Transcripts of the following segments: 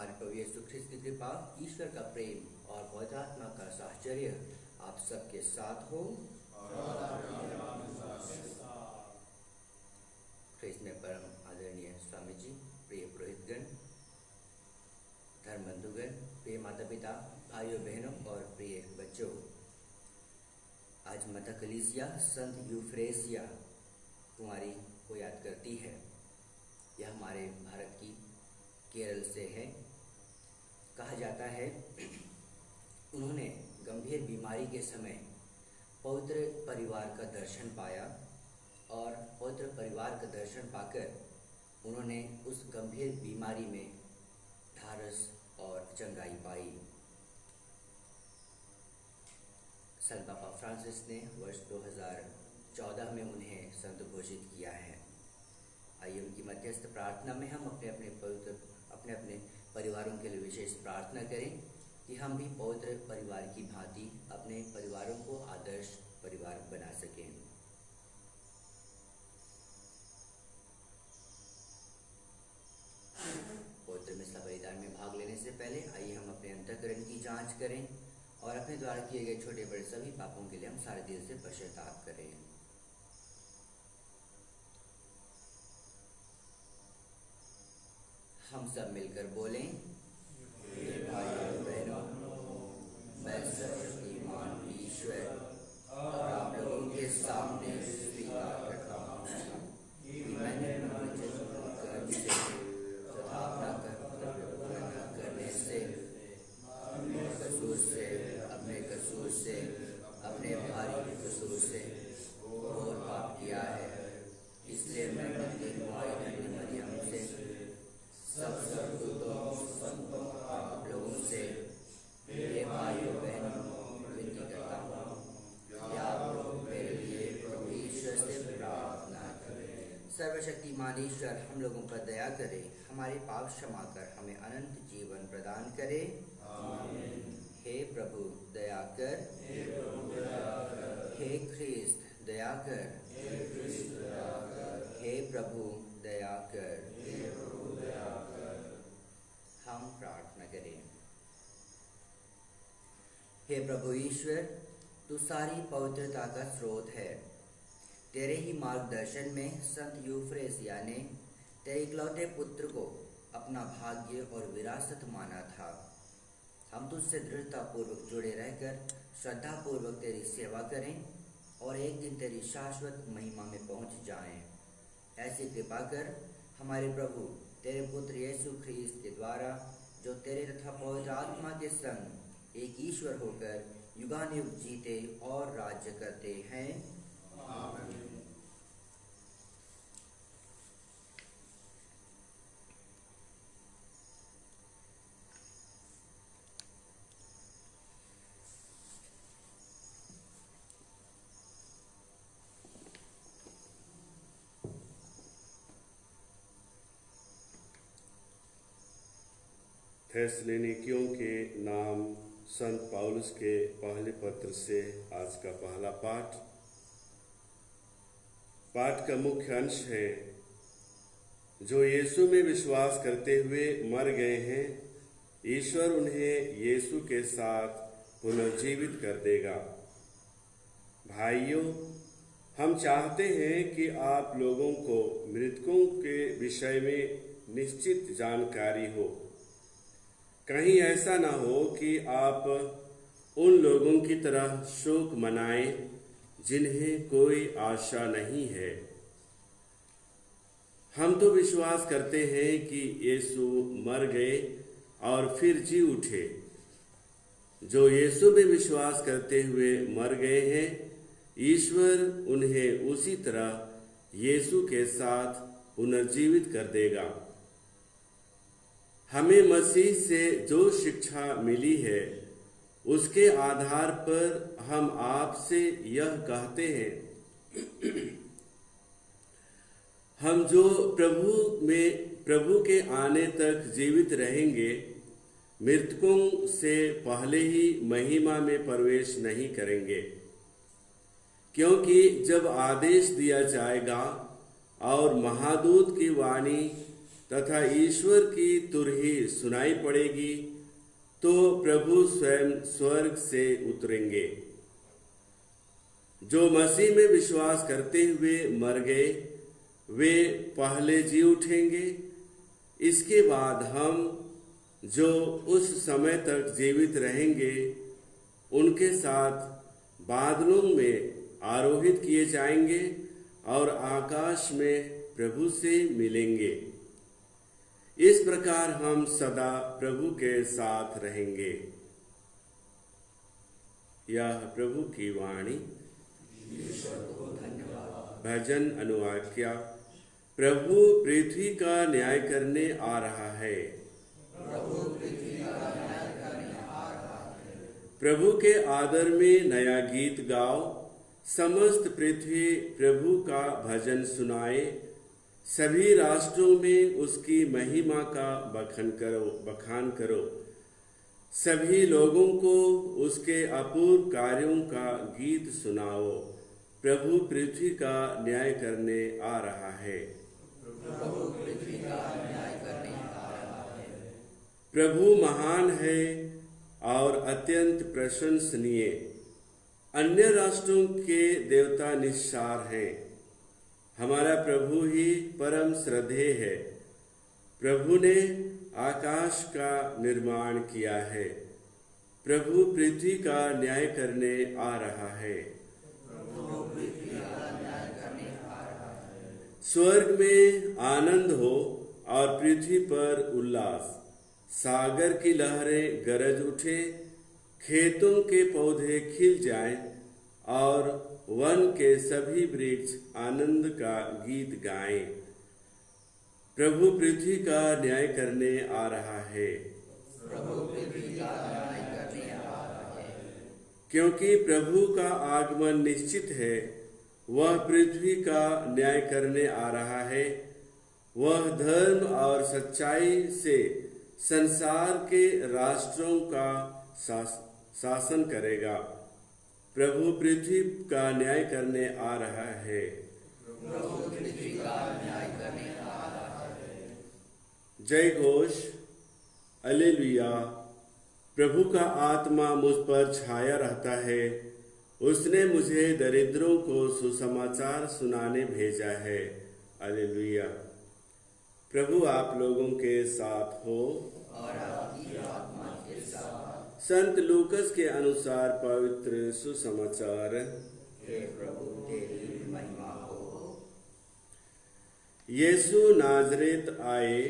हमारे प्रभु यीशु ख्रिस्त की कृपा, ईश्वर का प्रेम और पवित्र आत्मा का साहचर्य आप सबके साथ हो। ख्रिस्त में परम आदरणीय स्वामी जी, प्रिय पुरोहितगण, धर्म बंधुगण, प्रिय माता पिता, भाइयों बहनों और प्रिय बच्चों, आज माता कलीसिया संत यूफ्रेसिया कुमारी को याद करती है। यह हमारे भारत की केरल से है। कहा जाता है उन्होंने गंभीर बीमारी के समय पवित्र परिवार का दर्शन पाया और पवित्र परिवार का दर्शन पाकर उन्होंने उस गंभीर बीमारी में ढाढ़स और चंगाई पाई। संत पापा फ्रांसिस ने वर्ष 2014 में उन्हें संत घोषित किया है। आइए उनकी मध्यस्थ प्रार्थना में हम अपने परिवारों के लिए विशेष प्रार्थना करें कि हम भी पवित्र परिवार की भांति अपने परिवारों को आदर्श परिवार बना सकें। पवित्र मिस्सा बलिदान में भाग लेने से पहले आइए हम अपने अंतःकरण की जांच करें और अपने द्वारा किए गए छोटे बड़े सभी पापों के लिए हम सारे दिल से पश्चाताप करें। हम सब मिलकर बोलें, हे भाइयों बहनों, मैं सर्वशक्तिमान ईश्वर और आप लोगों के सामने स्वीकार करता हूँ कि मैंने कर्म से तथा अपना कर्तव्य पूर्ण करने से, अपने कसूर से, अपने भारी कसूर से और पाप किया है। इसलिए मैं मरियम से सब दूतों आप लोगों से, मेरे भाइयों बहनों, विनती करता हूँ कि आप लोग मेरे लिए प्रभु ईश्वर से प्रार्थना करें। सर्वशक्तिमान ईश्वर हम लोगों पर दया करे, हमारे पाप क्षमा कर हमें अनंत जीवन प्रदान करे। आमीन। हे प्रभु दया कर, हे ख्रिस्त दया कर, हे प्रभु दया कर। हम प्रार्थना करें। हे प्रभु ईश्वर, तू सारी पवित्रता का स्रोत है। तेरे ही मार्गदर्शन में संत यूफ्रेसिया ने तेरे इकलौते पुत्र को अपना भाग्य और विरासत माना था। हम तुझसे दृढ़ता पूर्वक जुड़े रहकर श्रद्धा पूर्वक तेरी सेवा करें और एक दिन तेरी शाश्वत महिमा में पहुंच जाएं। ऐसी कृपा कर हमारे प्रभु तेरे पुत्र यीशु ख्रीस्त के द्वारा, जो तेरे तथा पवित्र आत्मा के संग एक ईश्वर होकर युगानुयुग जीते और राज्य करते हैं। आमीन। थेसलोनिकियों के नाम संत पौलुस के पहले पत्र से आज का पहला पाठ। पाठ का मुख्य अंश है, जो यीशु में विश्वास करते हुए मर गए हैं, ईश्वर उन्हें यीशु के साथ पुनर्जीवित कर देगा। भाइयों, हम चाहते हैं कि आप लोगों को मृतकों के विषय में निश्चित जानकारी हो। कहीं ऐसा ना हो कि आप उन लोगों की तरह शोक मनाएं जिन्हें कोई आशा नहीं है। हम तो विश्वास करते हैं कि यीशु मर गए और फिर जी उठे। जो यीशु में विश्वास करते हुए मर गए हैं, ईश्वर उन्हें उसी तरह यीशु के साथ पुनर्जीवित कर देगा। हमें मसीह से जो शिक्षा मिली है, उसके आधार पर हम आपसे यह कहते हैं, हम जो प्रभु के आने तक जीवित रहेंगे, मृतकों से पहले ही महिमा में प्रवेश नहीं करेंगे। क्योंकि जब आदेश दिया जाएगा और महादूत की वाणी तथा ईश्वर की तुरही सुनाई पड़ेगी, तो प्रभु स्वयं स्वर्ग से उतरेंगे। जो मसीह में विश्वास करते हुए मर गए, वे पहले जी उठेंगे। इसके बाद हम जो उस समय तक जीवित रहेंगे, उनके साथ बादलों में आरोहित किए जाएंगे और आकाश में प्रभु से मिलेंगे। इस प्रकार हम सदा प्रभु के साथ रहेंगे। यह प्रभु की वाणी। भजन अनुवाक्या। प्रभु पृथ्वी का न्याय करने आ रहा है। प्रभु के आदर में नया गीत गाओ। समस्त पृथ्वी प्रभु का भजन सुनाए। सभी राष्ट्रों में उसकी महिमा का बखान करो। सभी लोगों को उसके अपूर्व कार्यों का गीत सुनाओ। प्रभु पृथ्वी का न्याय करने आ रहा है। प्रभु महान है और अत्यंत प्रशंसनीय। अन्य राष्ट्रों के देवता निस्सार हैं। हमारा प्रभु ही परम श्रद्धेय है। प्रभु ने आकाश का निर्माण किया है। प्रभु पृथ्वी का न्याय करने आ रहा है। स्वर्ग में आनंद हो और पृथ्वी पर उल्लास। सागर की लहरें गरज उठे, खेतों के पौधे खिल जाएं और वन के सभी वृक्ष आनंद का गीत गाएं। प्रभु पृथ्वी का न्याय करने आ रहा है। क्योंकि प्रभु का आगमन निश्चित है, वह पृथ्वी का न्याय करने आ रहा है। वह धर्म और सच्चाई से संसार के राष्ट्रों का शासन करेगा। प्रभु पृथ्वी का न्याय करने आ रहा है। जय घोष, हालेलुया। प्रभु का आत्मा मुझ पर छाया रहता है। उसने मुझे दरिद्रों को सुसमाचार सुनाने भेजा है। हालेलुया। प्रभु आप लोगों के साथ हो और आपकी आत्मा के साथ। संत लूकस के अनुसार पवित्र सुसमाचार। हे प्रभु तेरी महिमा हो। यीशु नाजरेत आए,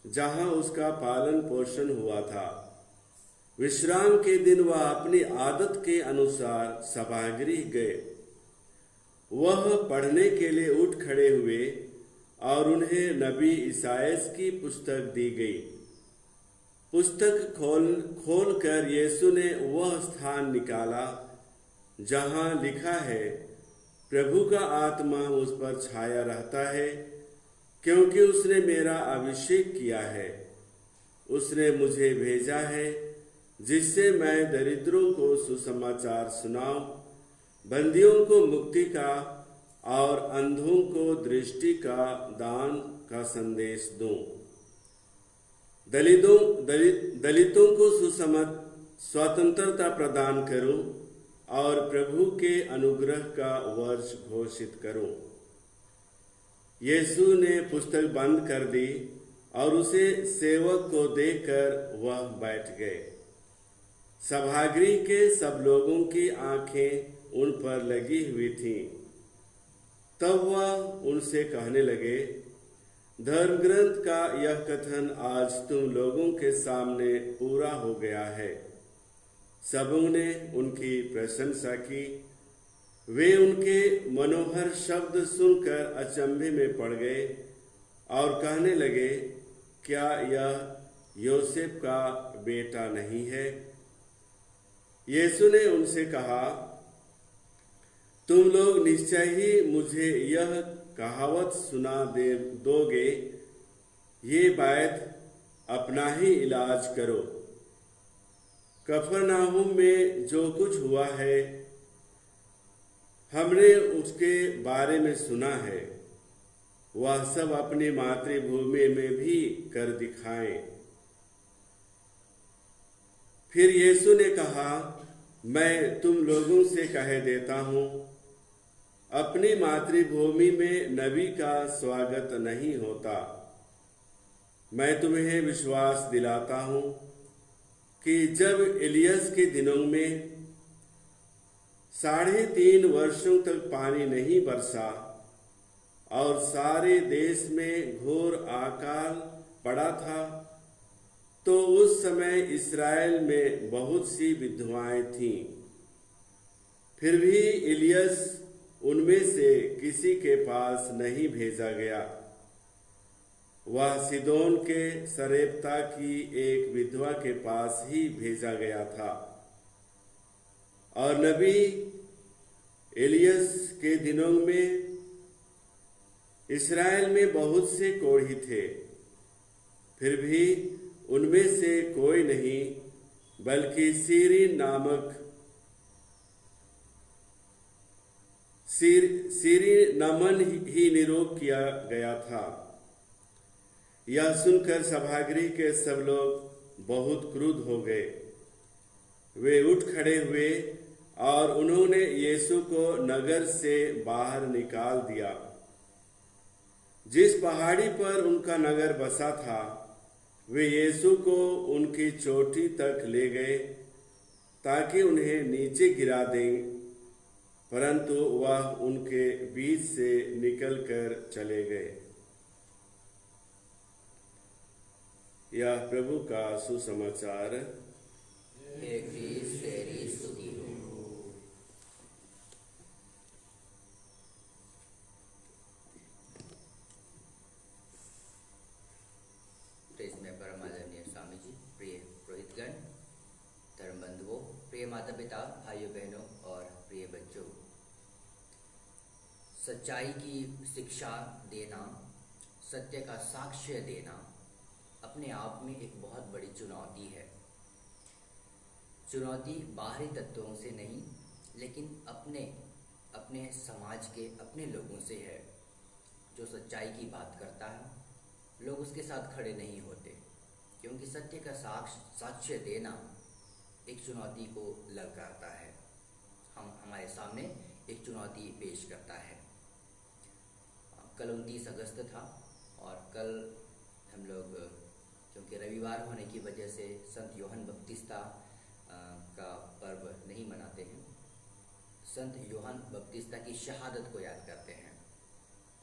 जहां उसका पालन पोषण हुआ था। विश्राम के दिन वह अपनी आदत के अनुसार सभागृह गए। वह पढ़ने के लिए उठ खड़े हुए और उन्हें नबी ईसायास की पुस्तक दी गई। पुस्तक खोल कर यीशु ने वह स्थान निकाला जहां लिखा है, प्रभु का आत्मा मुझ पर छाया रहता है, क्योंकि उसने मेरा अभिषेक किया है। उसने मुझे भेजा है जिससे मैं दरिद्रों को सुसमाचार सुनाऊं, बंदियों को मुक्ति का और अंधों को दृष्टि का दान का संदेश दूं। दलितों को स्वतंत्रता प्रदान करूं और प्रभु के अनुग्रह का वर्ष घोषित करूं। यीशु ने पुस्तक बंद कर दी और उसे सेवक को देकर वह बैठ गए। सभागृह के सब लोगों की आंखें उन पर लगी हुई थीं। तब वह उनसे कहने लगे, धर्म ग्रंथ का यह कथन आज तुम लोगों के सामने पूरा हो गया है। सबों ने उनकी प्रशंसा की। वे उनके मनोहर शब्द सुनकर अचंभे में पड़ गए और कहने लगे, क्या यह योसेफ का बेटा नहीं है? यीशु ने उनसे कहा, तुम लोग निश्चय ही मुझे यह कहावत सुना दोगे, ये बात अपना ही इलाज करो। कफरनाहुम में जो कुछ हुआ है, हमने उसके बारे में सुना है, वह सब अपनी मातृभूमि में भी कर दिखाएं। फिर यीशु ने कहा, मैं तुम लोगों से कह देता हूं, अपनी मातृभूमि में नबी का स्वागत नहीं होता। मैं तुम्हें विश्वास दिलाता हूं कि जब इलियस के दिनों में 3.5 वर्षों तक पानी नहीं बरसा और सारे देश में घोर अकाल पड़ा था, तो उस समय इस्राएल में बहुत सी विधवाएं थीं। फिर भी इलियस उनमें से किसी के पास नहीं भेजा गया। वह सीदोन के सरेप्ता की एक विधवा के पास ही भेजा गया था। और नबी इलियस के दिनों में इस्राएल में बहुत से कोढ़ी थे, फिर भी उनमें से कोई नहीं, बल्कि सीरी नमन ही निरोग किया गया था। यह सुनकर सभागृह के सब लोग बहुत क्रुद्ध हो गए। वे उठ खड़े हुए और उन्होंने यीशु को नगर से बाहर निकाल दिया। जिस पहाड़ी पर उनका नगर बसा था, वे यीशु को उनकी चोटी तक ले गए ताकि उन्हें नीचे गिरा दें, परंतु वह उनके बीच से निकलकर चले गए। यह प्रभु का सुसमाचार। हे ख्रीस्त, तेरी स्तुति हो। में परम आदरणीय स्वामी जी, प्रिय पुरोहितगण, धर्म बंधुओं, प्रिय माता पिता, भाइयों बहनों और प्रिय बच्चों, सच्चाई की शिक्षा देना, सत्य का साक्ष्य देना अपने आप में एक बहुत बड़ी चुनौती है। चुनौती बाहरी तत्वों से नहीं, लेकिन अपने समाज के अपने लोगों से है। जो सच्चाई की बात करता है, लोग उसके साथ खड़े नहीं होते, क्योंकि सत्य का साक्ष्य देना एक चुनौती को ललकारता है। हमारे सामने एक चुनौती पेश करता है। कल 29 अगस्त था और कल हम लोग, क्योंकि रविवार होने की वजह से संत यूहन्ना बपतिस्ता का पर्व नहीं मनाते हैं, संत यूहन्ना बपतिस्ता की शहादत को याद करते हैं।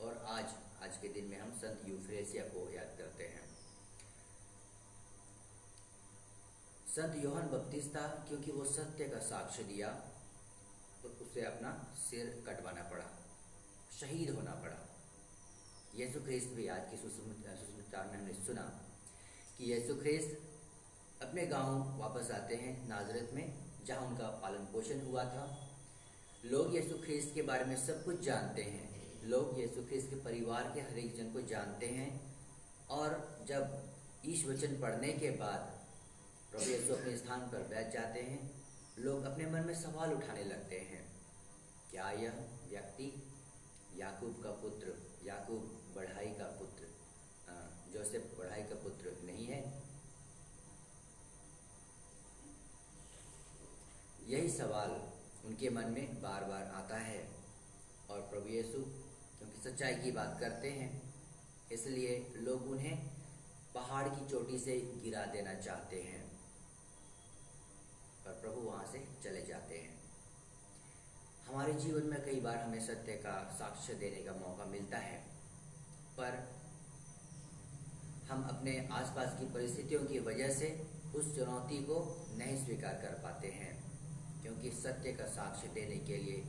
और आज के दिन में हम संत यूफ्रेसिया को याद करते हैं। संत यूहन्ना बपतिस्ता, क्योंकि वो सत्य का साक्ष्य दिया, तो उसे अपना सिर कटवाना पड़ा, शहीद होना पड़ा। यीशु ख्रीस्त भी आज की सुसमाचार में हमने सुना कि यीशु ख्रीस्त अपने गांव वापस आते हैं, नाजरत में, जहां उनका पालन पोषण हुआ था। लोग यीशु ख्रीस्त के बारे में सब कुछ जानते हैं। लोग यीशु ख्रीस्त के परिवार के हर एक जन को जानते हैं। और जब ईश वचन पढ़ने के बाद प्रभु यीशु अपने स्थान पर बैठ जाते हैं, लोग अपने मन में सवाल उठाने लगते हैं, क्या यह व्यक्ति याकूब का पुत्र, याकूब बढ़ाई का पुत्र, जोसेफ बढ़ाई का पुत्र नहीं है? यही सवाल उनके मन में बार बार आता है। और प्रभु यीशु क्योंकि सच्चाई की बात करते हैं, इसलिए लोग उन्हें पहाड़ की चोटी से गिरा देना चाहते हैं, पर प्रभु वहां से चले जाते हैं। हमारे जीवन में कई बार हमें सत्य का साक्ष्य देने का मौका मिलता है, पर हम अपने आसपास की परिस्थितियों की वजह से उस चुनौती को नहीं स्वीकार कर पाते हैं, क्योंकि सत्य का साक्ष्य देने के लिए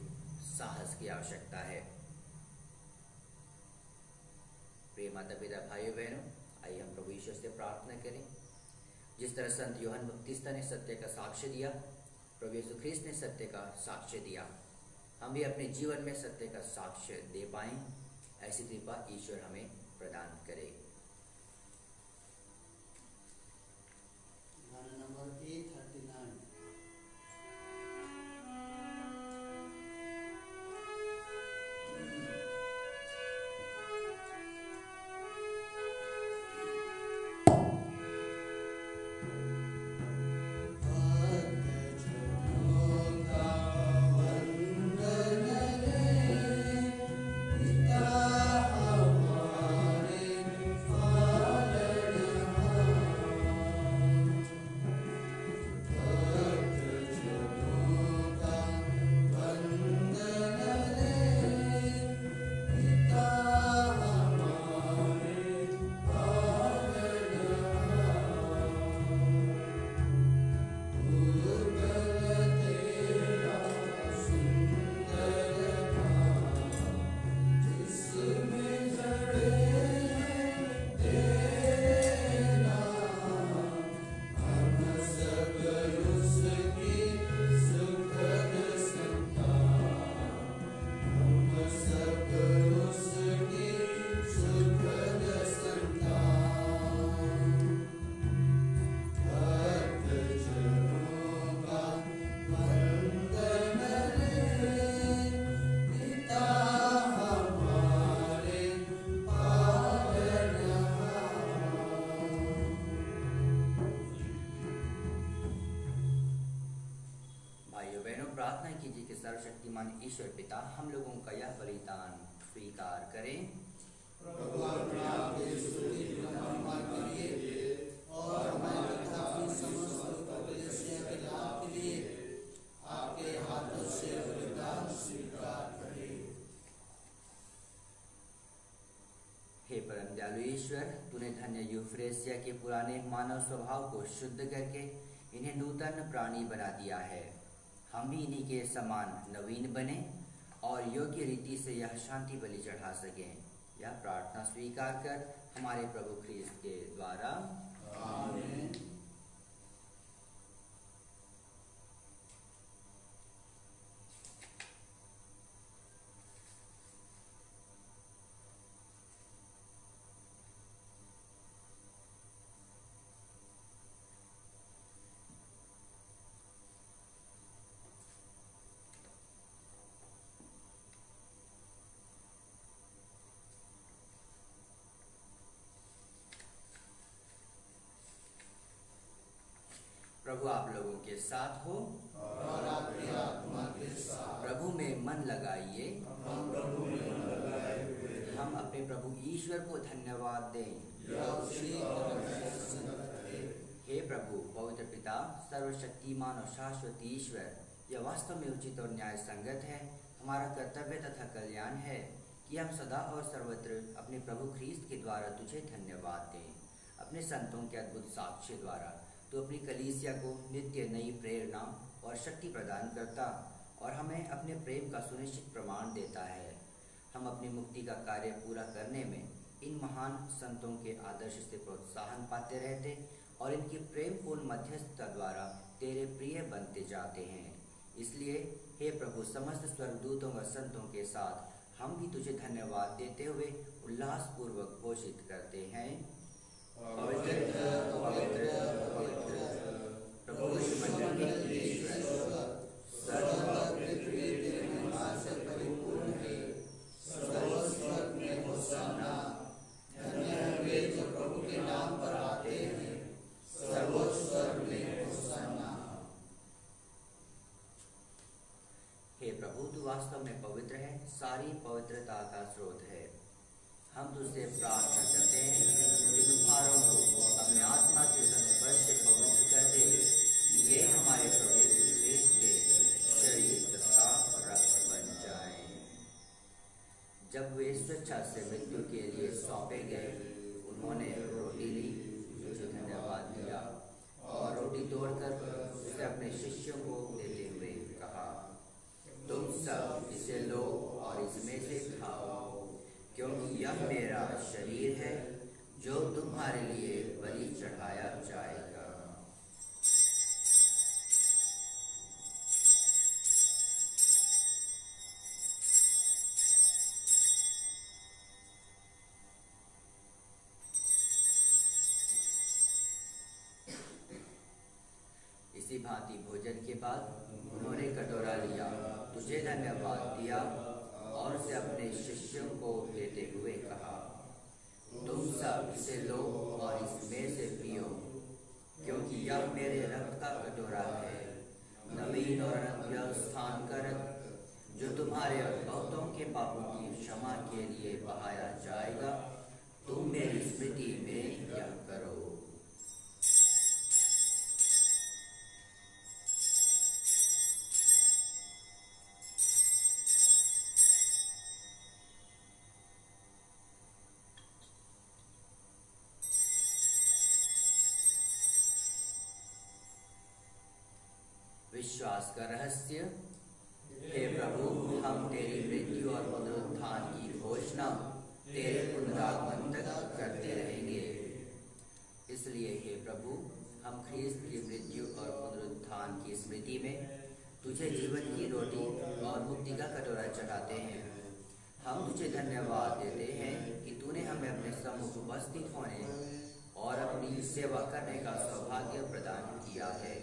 साहस की आवश्यकता है। प्रिय माता पिता, भाइयों बहनों, आइए हम प्रभु ईश्वर से प्रार्थना करें। जिस तरह संत यूहन्ना बपतिस्ता ने सत्य का साक्ष्य दिया, प्रभु यीशु ख्रीस्त ने सत्य का साक्ष्य दिया, हम भी अपने जीवन में सत्य का साक्ष्य दे पाएं, ऐसी कृपा ईश्वर हमें प्रदान करे। गाना नंबर 839। प्रार्थना कीजिए कि सर्वशक्तिमान ईश्वर पिता हम लोगों का यह बलिदान स्वीकार करें। प्रभु अपने आप की स्तुति महिमा के लिए और हमारे तथा अपनी समस्त कलीसिया के लाभ के लिए आपके हाथों से बलिदान स्वीकार करें। हे परम दयालु ईश्वर, तूने धन्य यूफ्रेसिया के पुराने मानव स्वभाव को शुद्ध करके इन्हें नूतन प्राणी बना दिया है। हम भी इन्हीं के समान नवीन बने और योग्य रीति से यह शांति बलि चढ़ा सकें। यह प्रार्थना स्वीकार कर हमारे प्रभु ख्रीस्त के द्वारा आमीन। प्रभु आप लोगों के साथ हो और आपकी आत्मा के साथ। प्रभु में मन लगाइए। हम प्रभु में मन लगाए हुए हैं। हम अपने प्रभु ईश्वर को धन्यवाद दें। यह उसी और संगत है। हे प्रभु पवित्र पिता सर्वशक्तिमान और शाश्वत ईश्वर, यह वास्तव में उचित और न्याय संगत है, हमारा कर्तव्य तथा कल्याण है कि हम सदा और सर्वत्र अपने प्रभु ख्रीस्त के द्वारा तुझे धन्यवाद दें। अपने संतों के अद्भुत साक्ष्य द्वारा तो अपनी कलीसिया को नित्य नई प्रेरणा और शक्ति प्रदान करता और हमें अपने प्रेम का सुनिश्चित प्रमाण देता है। हम अपनी मुक्ति का कार्य पूरा करने में इन महान संतों के आदर्श से प्रोत्साहन पाते रहते और इनकी प्रेमपूर्ण मध्यस्थता द्वारा तेरे प्रिय बनते जाते हैं। इसलिए हे प्रभु, समस्त स्वर्गदूतों व संतों के साथ हम भी तुझे धन्यवाद देते हुए उल्लासपूर्वक घोषित करते हैं, पवित्र पवित्र पवित्र प्रभु मंडल के ईश्वर, सर्व पृथ्वी तेरे महिमा से परिपूर्ण है। सर्वस्वर्ग में होशाना, धन्य है वे जो प्रभु के नाम पर आते हैं। सर्वोच्च स्वर्ग में होशाना। हे प्रभु, तू वास्तव में पवित्र है, सारी पवित्रता का स्रोत है। हम तुझसे प्रार्थना करते हैं कि तुम्हारों को अपने आत्मा के संस्पर्श से पवित्र कर दे, ये हमारे प्रभु यीशु ख्रीस्त के शरीर तथा रक्त बन जाएं। जब वे स्वेच्छा से मृत्यु के लिए सौंपे गए, उन्होंने रोटी ली, तुझे धन्यवाद दिया और रोटी तोड़कर उसे अपने शिष्यों को देते हुए कहा, तुम सब इसे लो और इसमें से खाओ, क्योंकि यह मेरा शरीर है जो तुम्हारे लिए बलि चढ़ाया जाएगा। इसी भांति भोजन के बाद उन्होंने कटोरा लिया, तुझे धन्यवाद दिया और उसे अपने शिष्यों को देते हुए कहा, तुम सब इसे लो और इसमें से पियो, क्योंकि यह मेरे रक्त का कटोरा है, नवीन और अनंत स्थान का रक्त, जो तुम्हारे और बहुतों के पापों की क्षमा के लिए बहाया जाएगा। तुम मेरी स्मृति में यह करो। विश्वास का रहस्य। हे प्रभु, हम तेरी मृत्यु और पुनरुत्थान की घोषणा तेरे पुनरागमन तक करते रहेंगे। इसलिए हे प्रभु, हम ख्रीस्त की मृत्यु और पुनरुत्थान की स्मृति में तुझे जीवन की रोटी और मुक्ति का कटोरा चढ़ाते हैं। हम तुझे धन्यवाद देते हैं कि तूने हमें अपने सम्मुख उपस्थित होने और अपनी सेवा करने का सौभाग्य प्रदान किया है।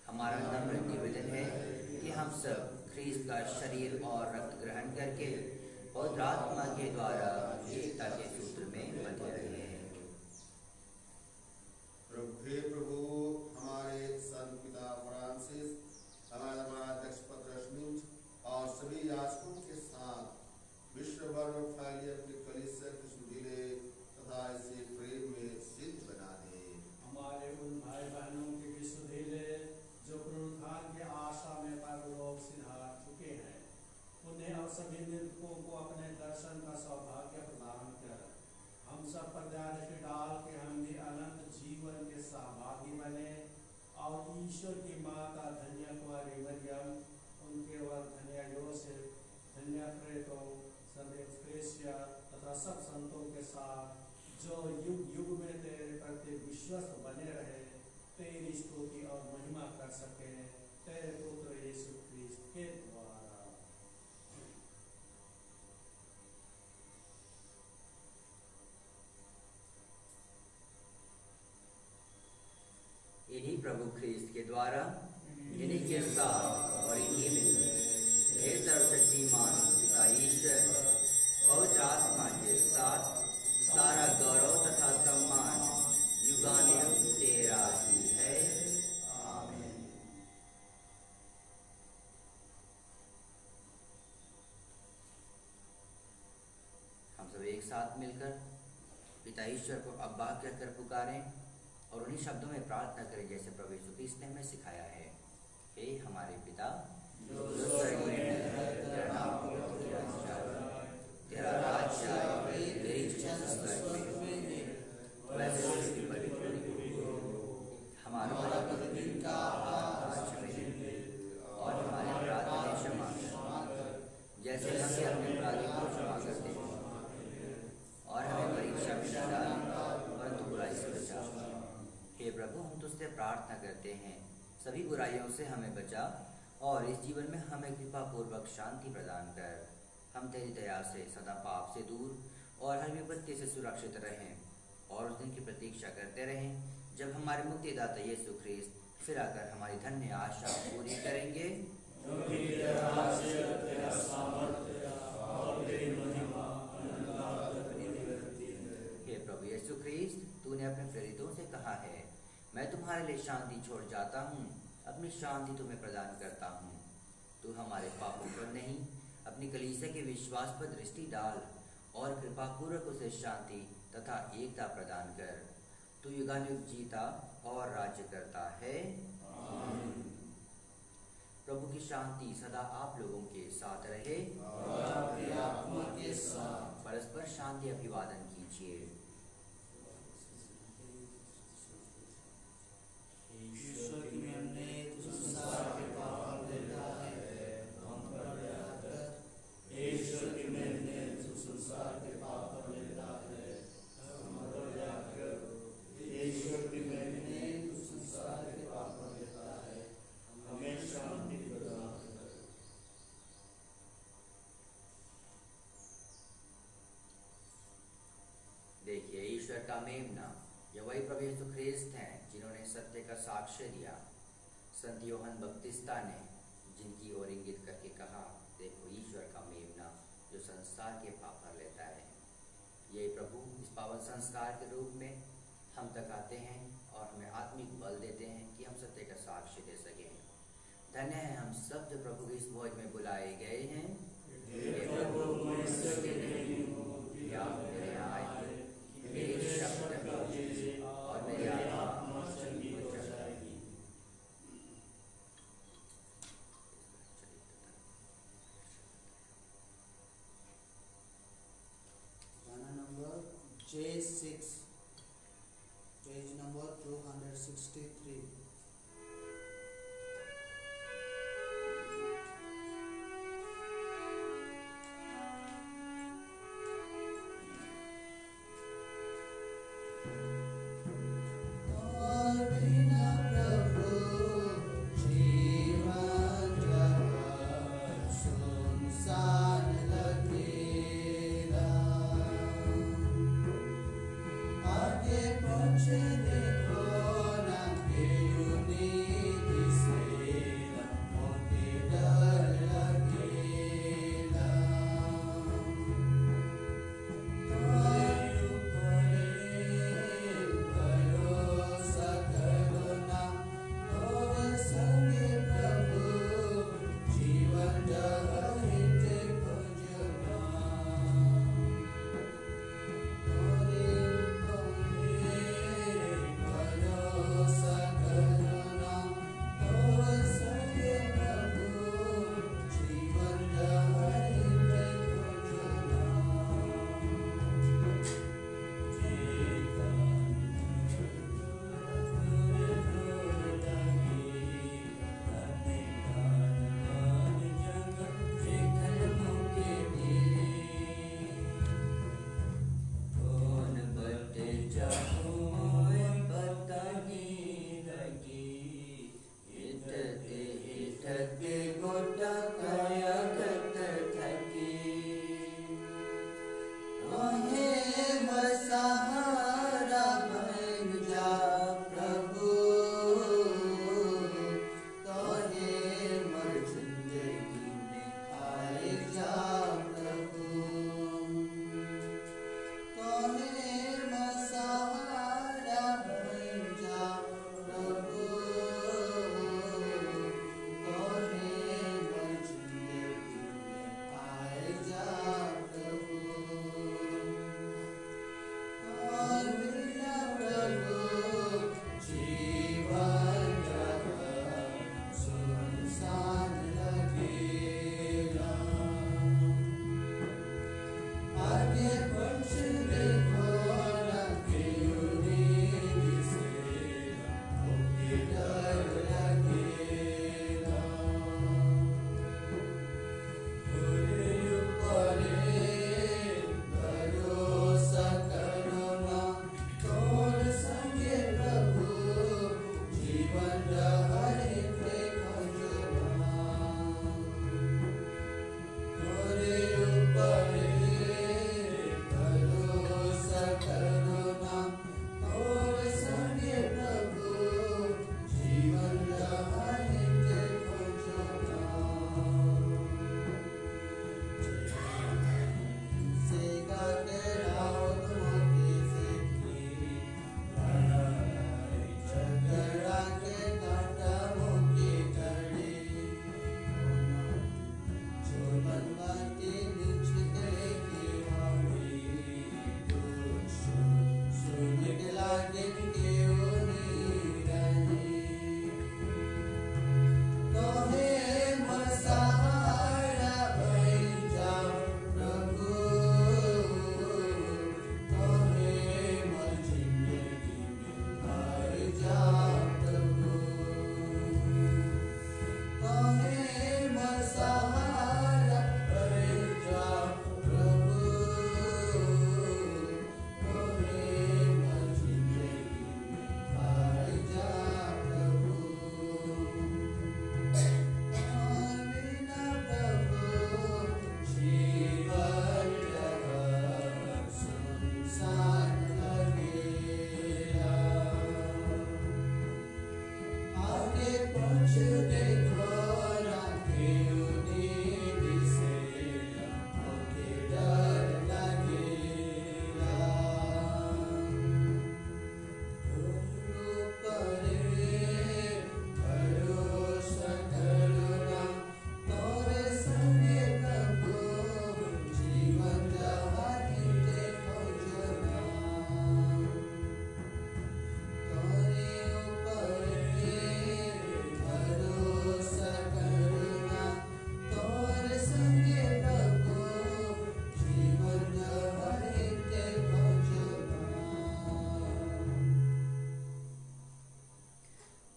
हमारा नम्र निवेदन है कि हम सब ख्रीस्त का शरीर और रक्त ग्रहण करके पवित्र आत्मा के द्वारा एकता के सूत्र में बंधे रहे। प्रभु, हमारे संत पिता फ्रांसिस, हमारा अध्यक्ष पत्रस ईश्वर की माता धन्य कुमारी मरियम, उनके वर धन्य योसेफ, धन्य प्रेरितों, सदैव फ्रेसिया तथा सब संतों के साथ जो युग युग में तेरे प्रति विश्वास बने रहे, तेरी स्तुति और महिमा कर सके, तेरे पुत्र यीशु ख्रिस्त के द्वारा। इन्हीं प्रभु ख्रिस्त के द्वारा, इन्हीं के साथ और इन्हीं में हे सर्वशक्तिमान पिता ईश्वर, पवित्र आत्मा के साथ सारा गौरव तथा सम्मान युगानुयुग तेरा ही है। आमीन। हम सब एक साथ मिलकर पिता ईश्वर को अब्बा कहकर पुकारें और उन्हीं शब्दों में प्रार्थना करें जैसे प्रभु यीशु क्रिस्त ने हमें सिखाया है। हे हमारे पिता जो स्वर्ग में है, तेरा नाम पवित्र जाए, तेरा राज्य आए, तेरी इच्छा स्वर्ग में वैसे पृथ्वी पर भी हो। हमारा प्रतिदिन का आहार आज हमें दे और हमारे अपराध हमें क्षमा कर, जैसे हम भी अपने अपराधी को क्षमा करते हैं, और हमें परीक्षा में न डाल परंतु बुराई से बचा। हे प्रभु, हम तुझसे प्रार्थना करते हैं, सभी बुराइयों से हमें बचा और इस जीवन में हमें कृपा पूर्वक शांति प्रदान कर। हम तेरी दया से सदा पाप से दूर और हर विपत्ति से सुरक्षित रहें और उस दिन की प्रतीक्षा करते रहें जब हमारे मुक्तिदाता यीशु ख्रिस्त फिर आकर हमारी धन्य आशा पूरी करेंगे। हे प्रभु यीशु ख्रिस्त, तूने अपने प्रेरितों से कहा है, मैं तुम्हारे लिए शांति छोड़ जाता हूँ, अपनी शांति तुम्हें प्रदान करता हूँ। तू हमारे पापों पर नहीं, अपनी कलीसिया के विश्वास पर दृष्टि डाल और कृपा पूर्वक उसे शांति तथा एकता प्रदान कर। तू युगानुयुग जीता और राज्य करता है। प्रभु की शांति सदा आप लोगों के साथ रहे और आपकी आत्मा के साथ। परस्पर शांति अभिवादन कीजिए। ईश्वर की हमने संसार के पाप लेता है, हम पर दया कर। ईश्वर की हमने संसार के पाप लेता है, हम पर दया कर। ईश्वर की हमने संसार के पाप लेता है, हमें शांति प्रदान कर। देखिए, ईश्वर का मेमना, यह वही प्रभु यीशु ख्रिस्त हैं जिन्होंने सत्य का साक्ष्य दिया। संत योहन बपतिस्ता ने जिनकी ओर इंगित करके कहा, देखो ईश्वर का मेमना जो संसार के पाप हर लेता है। ये प्रभु इस पावन संस्कार के रूप में हम तक आते हैं और हमें आत्मिक बल देते हैं कि हम सत्य का साक्ष्य दे सकें। धन्य है हम सब जो प्रभु की इस भोज में बुलाए गए हैं। मेरे आए, मेरी शब्द और मेरी आत्मा संगीत हो जाएगी। गाना नंबर J6, पेज नंबर 263। देखो ना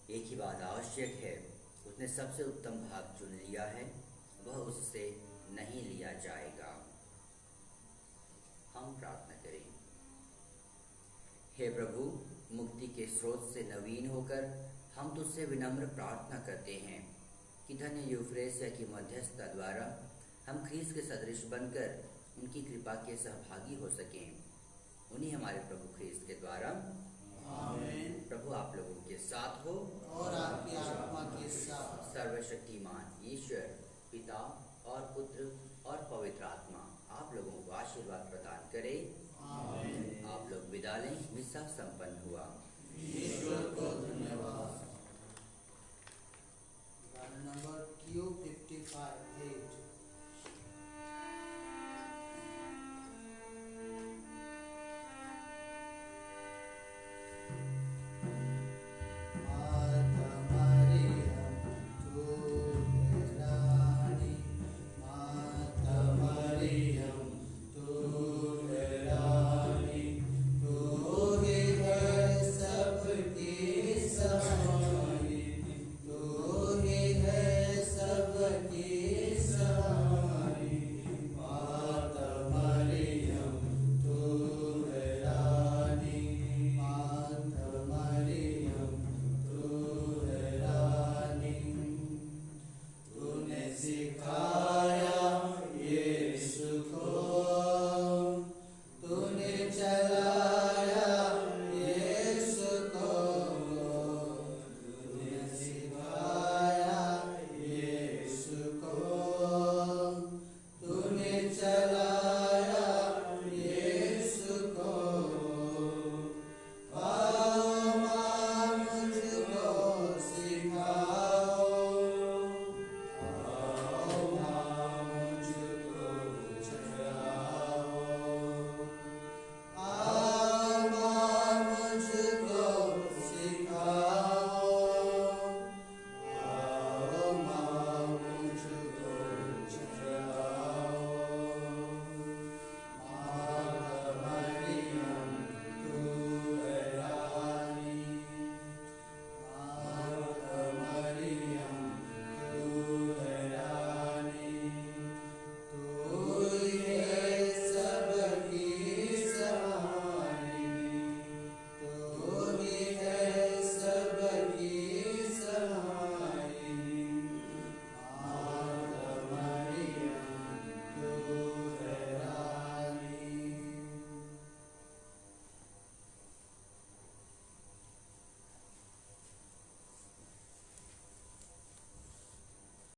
एक ही बात आवश्यक है, उसने सबसे उत्तम भाग चुन लिया है, वह उससे नहीं लिया जाएगा। हम प्रार्थना करें। हे प्रभु, मुक्ति के स्रोत से नवीन होकर हम तुझसे विनम्र प्रार्थना करते हैं कि धन्य यूफ्रेसिया की मध्यस्थता द्वारा हम ख्रीस्त के सदृश बनकर उनकी कृपा के सहभागी हो सकें। उन्हीं हमारे प्रभु ख्रीस्त के द्वारा। आमीन। प्रभु आप लोगों के साथ हो और आपकी आत्मा के साथ। सर्वशक्तिमान ईश्वर पिता और पुत्र और पवित्र आत्मा आप लोगों को आशीर्वाद प्रदान करे। आमीन। आप लोग विदा लें। मिसा संपन्न हुआ। ईश्वर